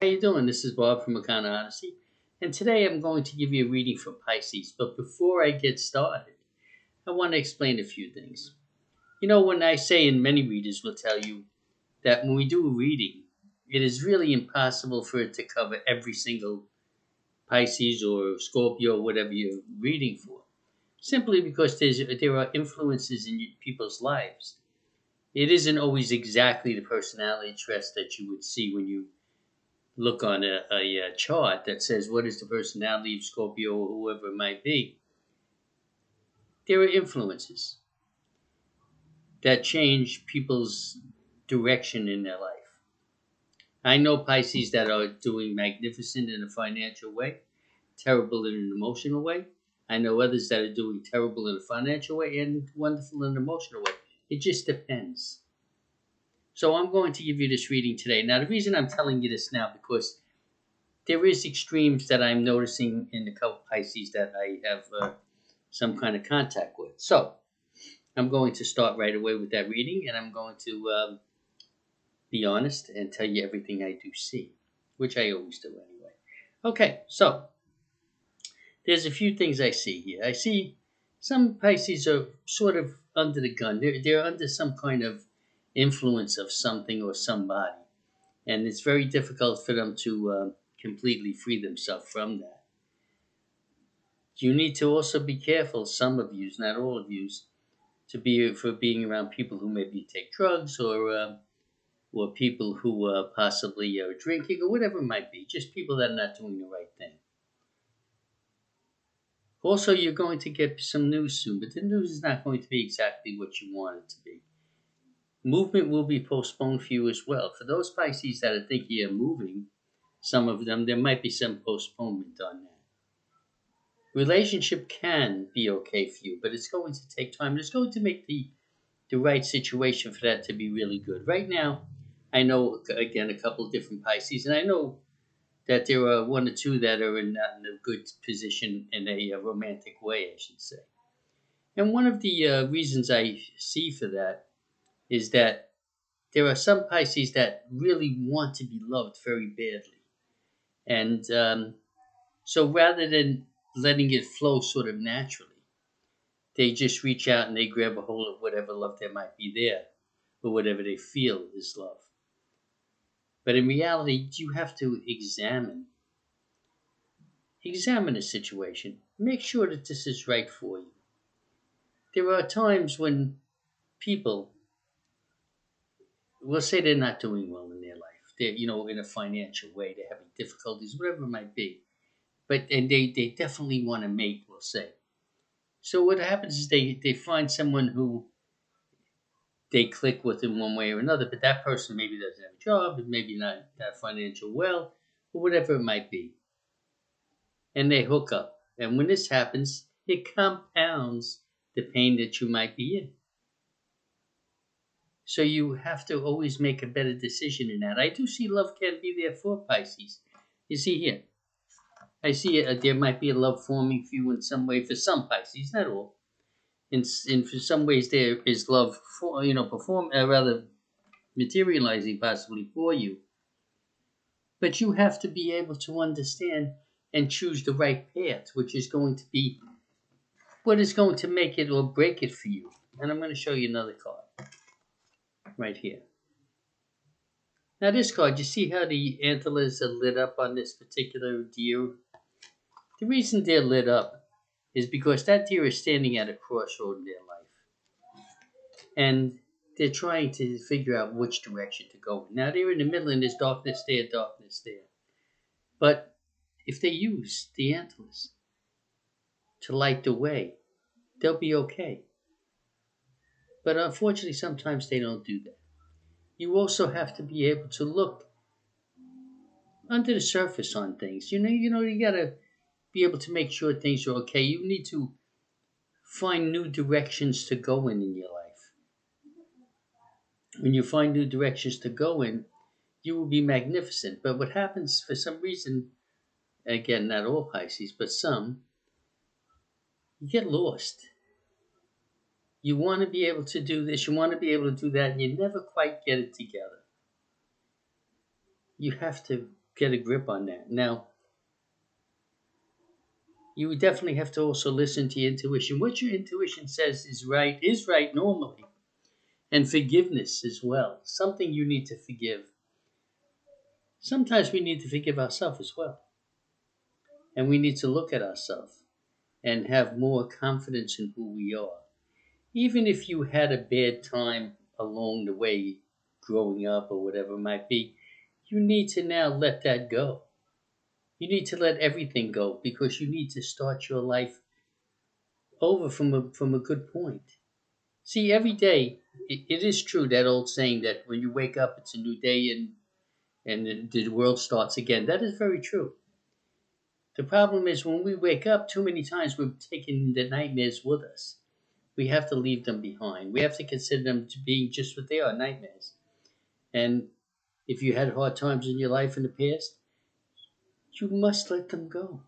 How you doing? This is Bob from Makana Odyssey, and today I'm going to give you a reading for Pisces. But before I get started, I want to explain a few things. You know, when I say, and many readers will tell you, that when we do a reading, it is really impossible for it to cover every single Pisces or Scorpio or whatever you're reading for, simply because there are influences in people's lives. It isn't always exactly the personality traits that you would see when you look on a chart that says what is the personality of Scorpio or whoever it might be. There are influences that change people's direction in their life. I know Pisces that are doing magnificent in a financial way, terrible in an emotional way. I know others that are doing terrible in a financial way and wonderful in an emotional way. It just depends. So I'm going to give you this reading today. Now, the reason I'm telling you this now because there is extremes that I'm noticing in the couple Pisces that I have some kind of contact with. So I'm going to start right away with that reading, and I'm going to be honest and tell you everything I do see, which I always do anyway. Okay, so there's a few things I see here. I see some Pisces are sort of under the gun. They're under some kind of influence of something or somebody, and it's very difficult for them to completely free themselves from that. You need to also be careful, some of you, not all of you, for being around people who maybe take drugs or people who possibly are drinking or whatever it might be. Just people that are not doing the right thing. Also, you're going to get some news soon, but the news is not going to be exactly what you want it to be. Movement will be postponed for you as well. For those Pisces that are thinking of moving, some of them, there might be some postponement on that. Relationship can be okay for you, but it's going to take time. It's going to make the right situation for that to be really good. Right now, I know, again, a couple of different Pisces, and I know that there are one or two that are not in a good position in a romantic way, I should say. And one of the reasons I see for that is that there are some Pisces that really want to be loved very badly. And so rather than letting it flow sort of naturally, they just reach out and they grab a hold of whatever love there might be there or whatever they feel is love. But in reality, you have to examine a situation. Make sure that this is right for you. There are times when people will say they're not doing well in their life. They're, in a financial way, they're having difficulties, whatever it might be. And they definitely want to mate, we'll say. So what happens is they find someone who they click with in one way or another, but that person maybe doesn't have a job, maybe not that financial well, or whatever it might be. And they hook up. And when this happens, it compounds the pain that you might be in. So you have to always make a better decision in that. I do see love can be there for Pisces. You see here, I see there might be a love forming for you in some way for some Pisces, not all. In for some ways there is love for rather materializing possibly for you. But you have to be able to understand and choose the right path, which is going to be what is going to make it or break it for you. And I'm going to show you another card right here. Now this card, you see how the antlers are lit up on this particular deer? The reason they're lit up is because that deer is standing at a crossroad in their life. And they're trying to figure out which direction to go. Now they're in the middle and there's darkness there, darkness there. But if they use the antlers to light the way, they'll be okay. But unfortunately, sometimes they don't do that. You also have to be able to look under the surface on things. You gotta be able to make sure things are okay. You need to find new directions to go in your life. When you find new directions to go in, you will be magnificent. But what happens for some reason, again, not all Pisces, but some, you get lost. You want to be able to do this, you want to be able to do that, and you never quite get it together. You have to get a grip on that. Now, you would definitely have to also listen to your intuition. What your intuition says is right normally. And forgiveness as well. Something you need to forgive. Sometimes we need to forgive ourselves as well. And we need to look at ourselves and have more confidence in who we are. Even if you had a bad time along the way, growing up or whatever it might be, you need to now let that go. You need to let everything go because you need to start your life over from a good point. See, every day, it is true, that old saying that when you wake up, it's a new day and the world starts again. That is very true. The problem is when we wake up, too many times we're taking the nightmares with us. We have to leave them behind. We have to consider them to being just what they are, nightmares. And if you had hard times in your life in the past, you must let them go.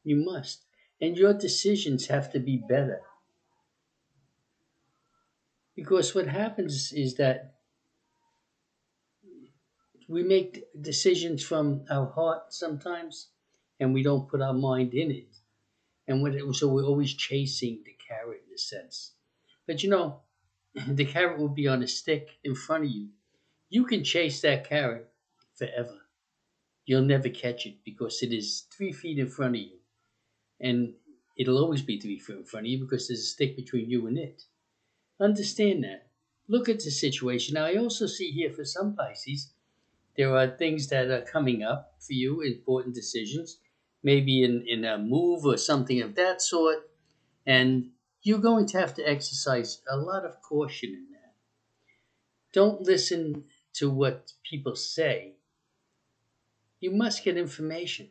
You must. And your decisions have to be better. Because what happens is that we make decisions from our heart sometimes, and we don't put our mind in it. So we're always chasing the carrot in a sense. But the carrot will be on a stick in front of you. You can chase that carrot forever. You'll never catch it because it is 3 feet in front of you. And it'll always be 3 feet in front of you because there's a stick between you and it. Understand that. Look at the situation. Now, I also see here for some Pisces, there are things that are coming up for you, important decisions, maybe in a move or something of that sort. And you're going to have to exercise a lot of caution in that. Don't listen to what people say. You must get information.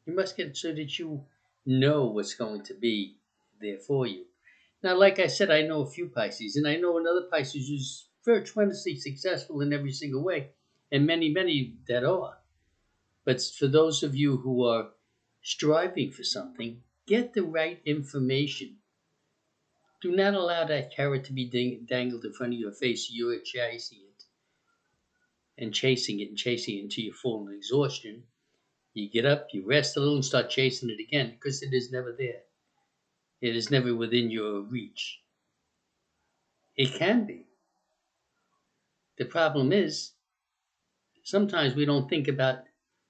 You must get so that you know what's going to be there for you. Now, like I said, I know a few Pisces, and I know another Pisces who's very tremendously successful in every single way, and many, many that are. But for those of you who are striving for something, get the right information. Do not allow that carrot to be dangled in front of your face. You're chasing it and chasing it and chasing it until you fall in exhaustion. You get up, you rest a little, and start chasing it again because it is never there. It is never within your reach. It can be. The problem is sometimes we don't think about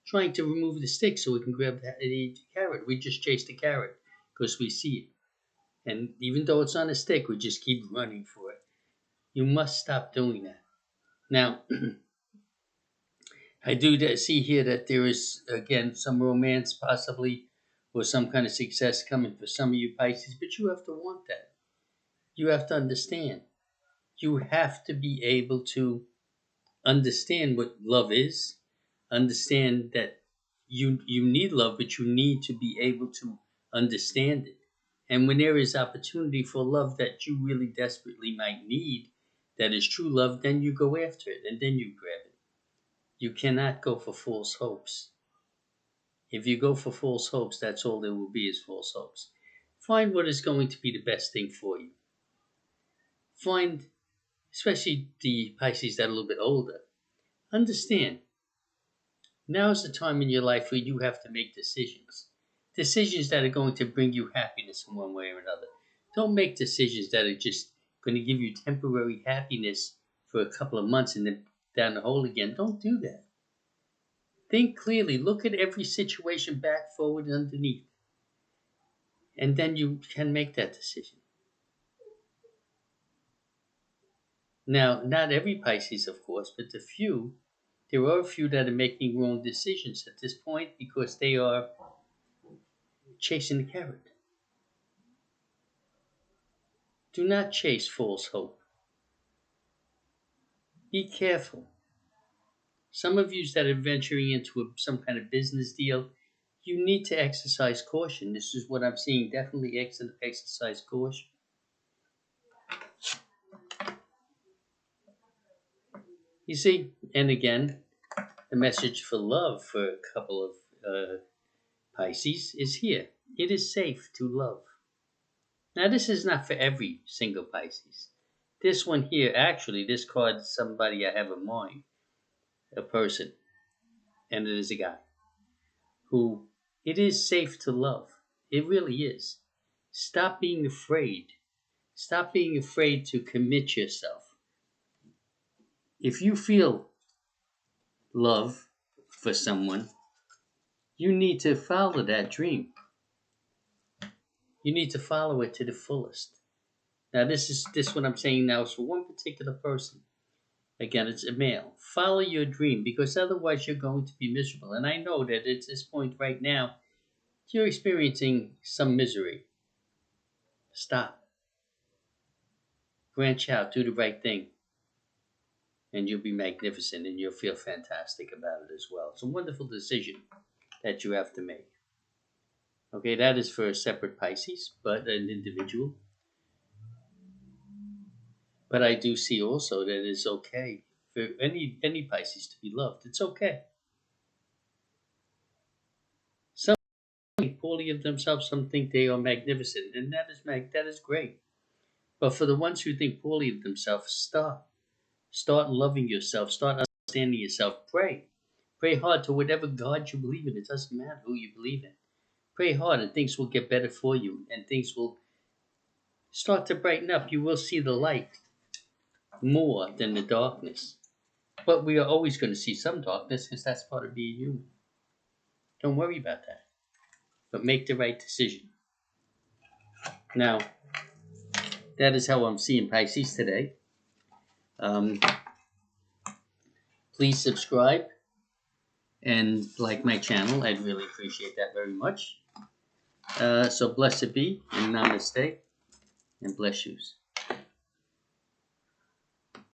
trying to remove the stick so we can grab the carrot. We just chase the carrot because we see it. And even though it's on a stick, we just keep running for it. You must stop doing that. Now, I do see here that there is, again, some romance possibly or some kind of success coming for some of you Pisces, but you have to want that. You have to understand. You have to be able to understand what love is, understand that you need love, but you need to be able to understand it. And when there is opportunity for love that you really desperately might need, that is true love, then you go after it and then you grab it. You cannot go for false hopes. If you go for false hopes, that's all there will be is false hopes. Find what is going to be the best thing for you. Find, especially the Pisces that are a little bit older, understand. Now is the time in your life where you have to make decisions. Decisions that are going to bring you happiness in one way or another. Don't make decisions that are just going to give you temporary happiness for a couple of months and then down the hole again. Don't do that. Think clearly. Look at every situation back, forward, and underneath. And then you can make that decision. Now, not every Pisces, of course, but there are a few that are making wrong decisions at this point because they are chasing the carrot. Do not chase false hope. Be careful. Some of you that are venturing into some kind of business deal, you need to exercise caution. This is what I'm seeing. Definitely exercise caution. You see, and again, the message for love for a couple of Pisces is here. It is safe to love. Now, this is not for every single Pisces. This one here, actually, this card is somebody I have in mind, a person. and it is a guy, who it is safe to love. It really is. Stop being afraid. Stop being afraid to commit yourself. If you feel love for someone, you need to follow that dream. You need to follow it to the fullest. Now, this what I'm saying now is for one particular person. Again, it's a male. Follow your dream, because otherwise you're going to be miserable. And I know that at this point right now, you're experiencing some misery. Stop. Branch out. Do the right thing. And you'll be magnificent, and you'll feel fantastic about it as well. It's a wonderful decision that you have to make. Okay, that is for a separate Pisces, but an individual. But I do see also that it's okay for any Pisces to be loved. It's okay. Some think poorly of themselves, some think they are magnificent, and that is great. But for the ones who think poorly of themselves, stop. Start loving yourself. Start understanding yourself. Pray. Pray hard to whatever God you believe in. It doesn't matter who you believe in. Pray hard, and things will get better for you, and things will start to brighten up. You will see the light more than the darkness. But we are always going to see some darkness, because that's part of being human. Don't worry about that. But make the right decision. Now, that is how I'm seeing Pisces today. Please subscribe and like my channel. I'd really appreciate that very much. So blessed be, and namaste, and bless yous.